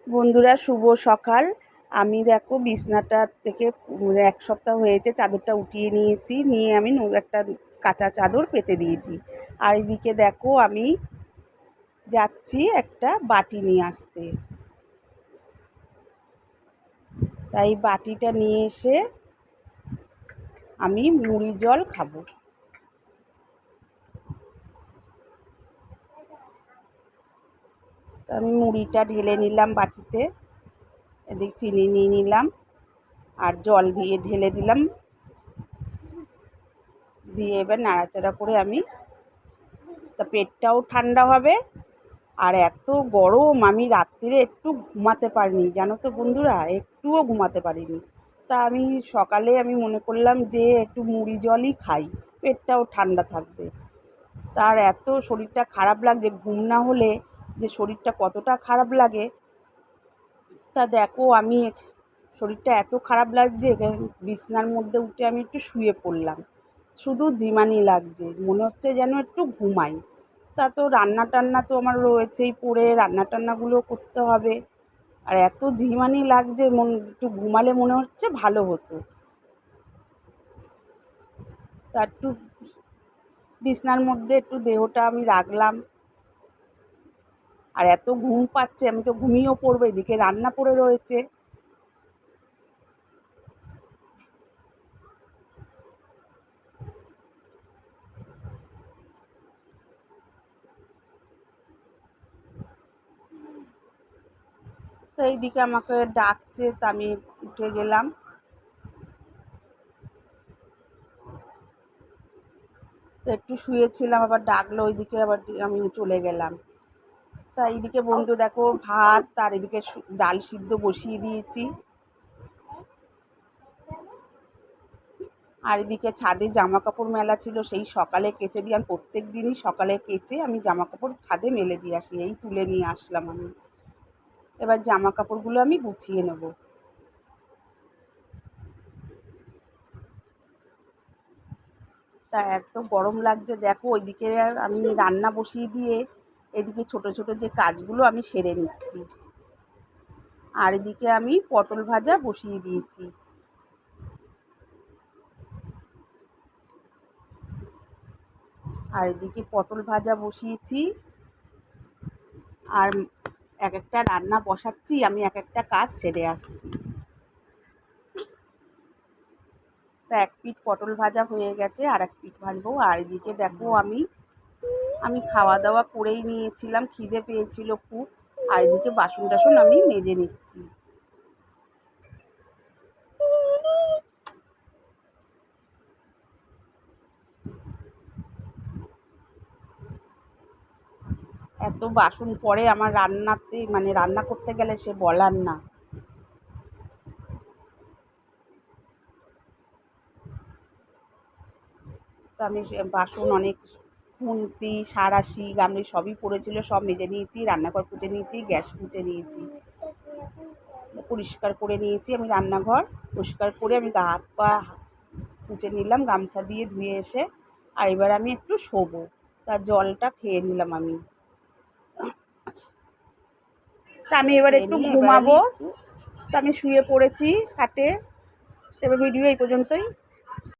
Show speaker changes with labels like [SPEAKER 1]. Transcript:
[SPEAKER 1] বন্ধুরা শুভ সকাল। আমি দেখো বিছনাটা থেকে এক সপ্তাহ হয়েছে চাদরটা উঠিয়ে নিয়েছি, নিয়ে আমি একটা কাঁচা চাদর পেতে দিয়েছি। আর এদিকে দেখো আমি যাচ্ছি একটা বাটি নিয়ে আসতে, তাই বাটিটা নিয়ে এসে আমি মুড়ি জল খাবো। আমি মুড়িটা ঢেলে নিলাম বাটিতে, এদিকে চিনি নিয়ে নিলাম আর জল দিয়ে ঢেলে দিলাম, দিয়ে এবার নাড়াচাড়া করে আমি পেটটাও ঠান্ডা হবে। আর এত গরম, আমি রাত্রিরে একটু ঘুমাতে পারিনি, জানো তো বন্ধুরা, একটুও ঘুমাতে পারিনি। তা আমি সকালে মনে করলাম যে একটু মুড়ি জলই খাই, পেটটাও ঠান্ডা থাকবে। তার এত শরীরটা খারাপ লাগছে, ঘুম না হলে যে শরীরটা কতটা খারাপ লাগে তা দেখো। আমি শরীরটা এত খারাপ লাগছে, বিছনার মধ্যে উঠে আমি একটু শুয়ে পড়লাম, শুধু ঝিমানি লাগছে, মনে হচ্ছে যেন একটু ঘুমাই। তা তো রান্না টান্না তো আমার রয়েছেই, পড়ে রান্না টান্নাগুলো করতে হবে। আর এত ঝিমানি লাগছে, একটু ঘুমালে মনে হচ্ছে ভালো হতো। তা একটু বিছনার মধ্যে একটু দেহটা আমি রাখলাম। আর এত ঘুম পাচ্ছে, আমি তো ঘুমিয়েও পড়বো, এদিকে রান্না পড়ে রয়েছে। তো এইদিকে আমাকে ডাকছে, তা আমি উঠে গেলাম। তো একটু শুয়েছিলাম, আবার ডাকলো, ওইদিকে আবার আমি চলে গেলাম। তা এইদিকে বন্ধু দেখো ভাত, আর এদিকে ডাল সিদ্ধ বসিয়ে দিয়েছি। আর এদিকে ছাদে জামা কাপড় মেলা ছিল, সেই সকালে কেচে দিয়ে, আমি প্রত্যেক দিনই সকালে কেচে আমি জামা কাপড় ছাদে মেলে দিয়ে আসি, এই তুলে নিয়ে আসলাম আমি। এবার জামা কাপড়গুলো আমি গুছিয়ে নেব। তা এত গরম লাগছে দেখো, ওইদিকে আমি রান্না বসিয়ে দিয়ে এদিকে ছোট ছোট যে কাজগুলো আমি সেরে নিচ্ছি। আর এদিকে আমি পটল ভাজা বসিয়ে দিয়েছি। আর এদিকে পটল ভাজা বসিয়েছি, আর এক একটা রান্না বসাচ্ছি, আমি এক একটা কাজ সেরে আসছি। তা এক পিঠ পটল ভাজা হয়ে গেছে, আর এক পিঠ ভাজবো। আর এদিকে দেখো আমি খাওয়া দাওয়া করেই নিয়েছিলাম, খিদে পেয়েছিল খুব। আর এদিকে বাসন টাসন আমি মেজে নিচ্ছি। এত বাসন পড়ে আমার রান্নাতে, রান্না করতে গেলে সে বলার না। তো আমি বাসন অনেক, খুন্তি সাঁড়াশি গামলি সবই পড়েছিল, সব মেজে নিয়েছি, রান্নাঘর পুছে নিয়েছি, গ্যাস পুছে নিয়েছি, পরিষ্কার করে নিয়েছি। আমি রান্নাঘর পরিষ্কার করে আমি গা হাত পা মুছে নিলাম গামছা দিয়ে ধুয়ে এসে। আর এবার আমি একটু শোবো, তার জলটা খেয়ে নিলাম আমি। তা আমি এবার একটু ঘুমাবো। তা আমি শুয়ে পড়েছি খাটে। এবার ভিডিও এই পর্যন্তই।